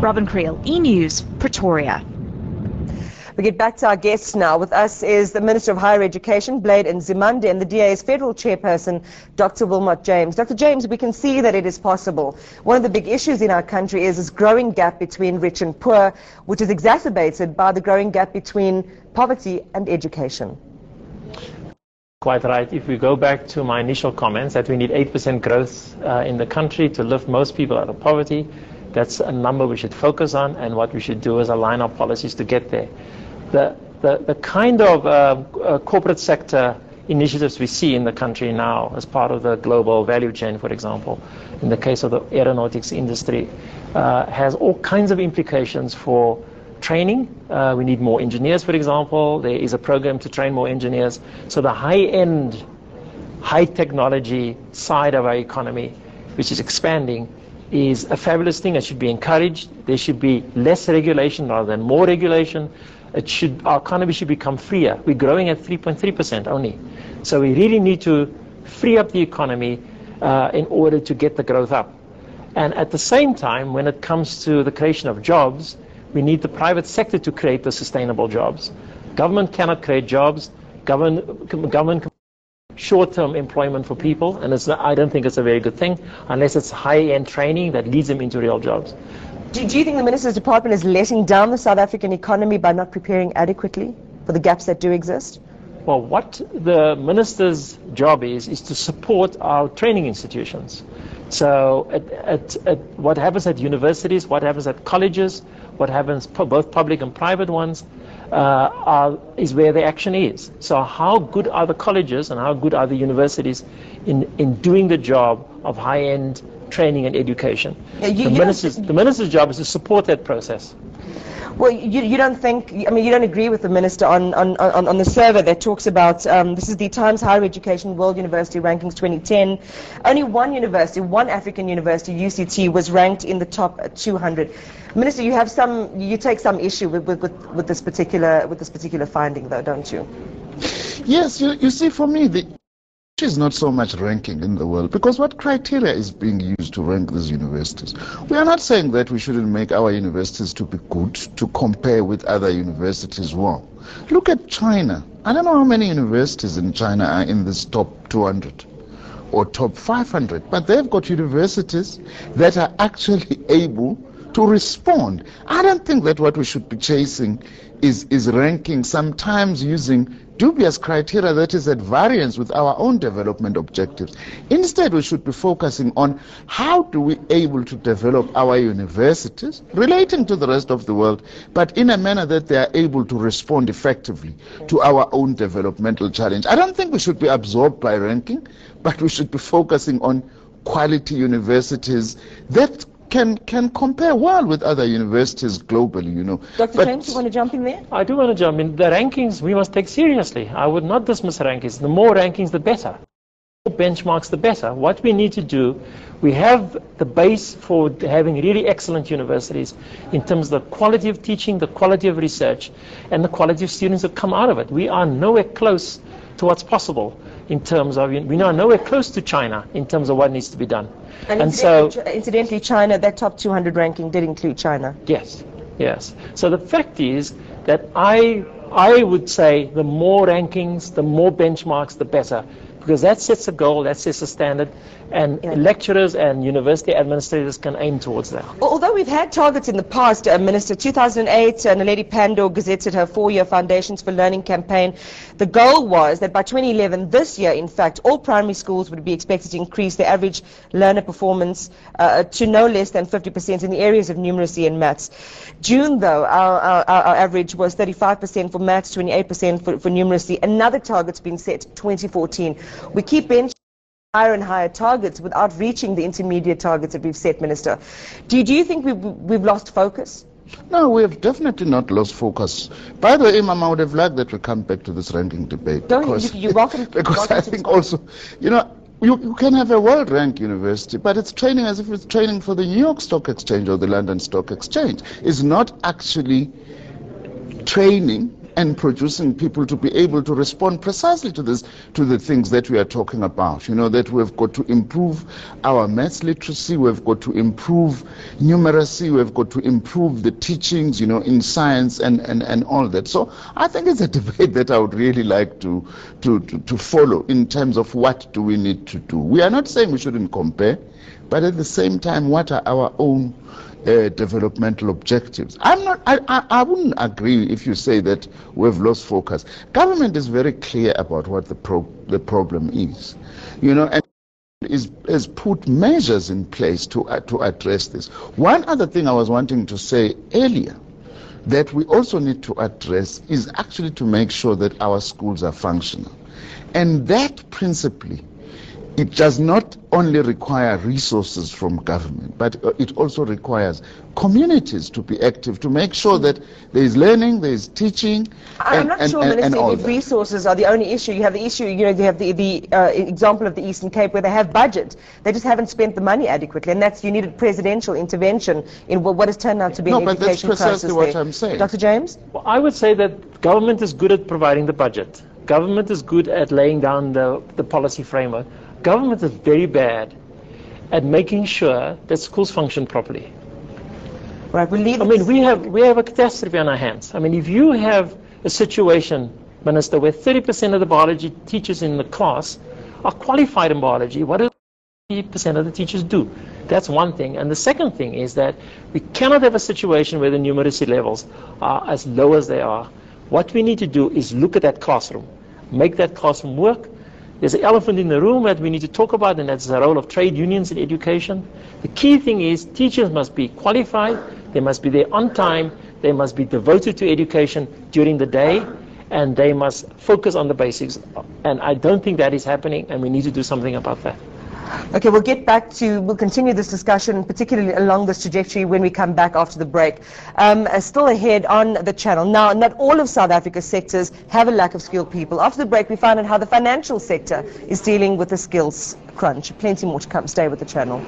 Robin Creel, E-News, Pretoria. We get back to our guests now. With us is the Minister of Higher Education, Blade Nzimande, and the DA's Federal Chairperson, Dr. Wilmot James. Dr. James, we can see that it is possible. One of the big issues in our country is this growing gap between rich and poor, which is exacerbated by the growing gap between poverty and education. Quite right. If we go back to my initial comments that we need 8% growth in the country to lift most people out of poverty, that's a number we should focus on, and what we should do is align our policies to get there. The kind of corporate sector initiatives we see in the country now as part of the global value chain, for example, in the case of the aeronautics industry, has all kinds of implications for training. We need more engineers, for example. There is a program to train more engineers. So the high-end, high-technology side of our economy, which is expanding, is a fabulous thing. It should be encouraged. There should be less regulation rather than more regulation. Our economy should become freer. We're growing at 3.3% only. So we really need to free up the economy in order to get the growth up. And at the same time, when it comes to the creation of jobs, we need the private sector to create the sustainable jobs. Government cannot create jobs. Government can short-term employment for people, and I don't think it's a very good thing unless it's high-end training that leads them into real jobs. Do you think the Minister's Department is letting down the South African economy by not preparing adequately for the gaps that do exist? Well, what the Minister's job is to support our training institutions. So what happens at universities, what happens at colleges, what happens both public and private ones, is where the action is. So how good are the colleges and how good are the universities in doing the job of high-end training and education? The minister's job is to support that process. Well, you don't think, I mean, you don't agree with the minister on the survey that talks about, this is the Times Higher Education World University Rankings 2010. Only one university, one African university, UCT, was ranked in the top 200. Minister, you take some issue with this particular finding, though, don't you? Yes, you see, for me, the issue is not so much ranking in the world, because what criteria is being used to rank these universities? We are not saying that we shouldn't make our universities to be good, to compare with other universities well. Look at China. I don't know how many universities in China are in this top 200 or top 500, but they've got universities that are actually able to respond. I don't think that what we should be chasing is ranking, sometimes using dubious criteria that is at variance with our own development objectives. Instead, we should be focusing on how do we able to develop our universities relating to the rest of the world, but in a manner that they are able to respond effectively to our own developmental challenge. I don't think we should be absorbed by ranking, but we should be focusing on quality universities that can compare well with other universities globally, you know. Dr. James, you want to jump in there? I do want to jump in. The rankings we must take seriously. I would not dismiss rankings. The more rankings, the better. The more benchmarks, the better. What we need to do, we have the base for having really excellent universities in terms of the quality of teaching, the quality of research, and the quality of students that come out of it. We are nowhere close to what's possible in terms of, we are nowhere close to China in terms of what needs to be done. And incidentally, China, that top 200 ranking did include China. Yes, yes. So the fact is that I would say the more rankings, the more benchmarks, the better. Because that sets a goal, that sets a standard, and lecturers and university administrators can aim towards that. Although we've had targets in the past, Minister, 2008, Naledi Pandor gazetted her 4-year Foundations for Learning campaign. The goal was that by 2011, this year, in fact, all primary schools would be expected to increase their average learner performance to no less than 50% in the areas of numeracy and maths. June, though, our average was 35% for maths, 28% for numeracy. Another target's been set, 2014. We keep benchmarking higher and higher targets without reaching the intermediate targets that we've set, Minister. Do you think we've lost focus? No, we have definitely not lost focus. By the way, Imam, I would have liked that we come back to this ranking debate. You're welcome. Because I think also, you know, you can have a world-ranked university, but it's training as if it's training for the New York Stock Exchange or the London Stock Exchange. It's not actually training and producing people to be able to respond precisely to this, to the things that we are talking about. You know, that we've got to improve our maths literacy, we've got to improve numeracy, we've got to improve the teachings, you know, in science and all that. So I think it's a debate that I would really like to follow in terms of what do we need to do. We are not saying we shouldn't compare, but at the same time, what are our own developmental objectives? I wouldn't agree if you say that we've lost focus. Government is very clear about what the problem is, you know, and has put measures in place to address this. One other thing I was wanting to say earlier that we also need to address is actually to make sure that our schools are functional, and that principally, it does not only require resources from government, but it also requires communities to be active, to make sure that there is learning, there is teaching, I'm not sure, Minister, if resources are the only issue. You have the issue, you know, you have the example of the Eastern Cape where they have budget. They just haven't spent the money adequately, and that's, you needed presidential intervention in what has turned out to be an education crisis. No, but that's precisely what I'm saying. Dr. James? Well, I would say that government is good at providing the budget. Government is good at laying down the policy framework. Government is very bad at making sure that schools function properly. Right, we'll leave. I mean, we have a catastrophe on our hands. I mean, if you have a situation, Minister, where 30% of the biology teachers in the class are qualified in biology, what do 30% of the teachers do? That's one thing. And the second thing is that we cannot have a situation where the numeracy levels are as low as they are. What we need to do is look at that classroom, make that classroom work. There's an elephant in the room that we need to talk about, and that's the role of trade unions in education. The key thing is teachers must be qualified, they must be there on time, they must be devoted to education during the day, and they must focus on the basics. And I don't think that is happening, and we need to do something about that. Okay, we'll continue this discussion, particularly along this trajectory, when we come back after the break. Still ahead on the channel. Now, not all of South Africa's sectors have a lack of skilled people. After the break, we find out how the financial sector is dealing with the skills crunch. Plenty more to come. Stay with the channel.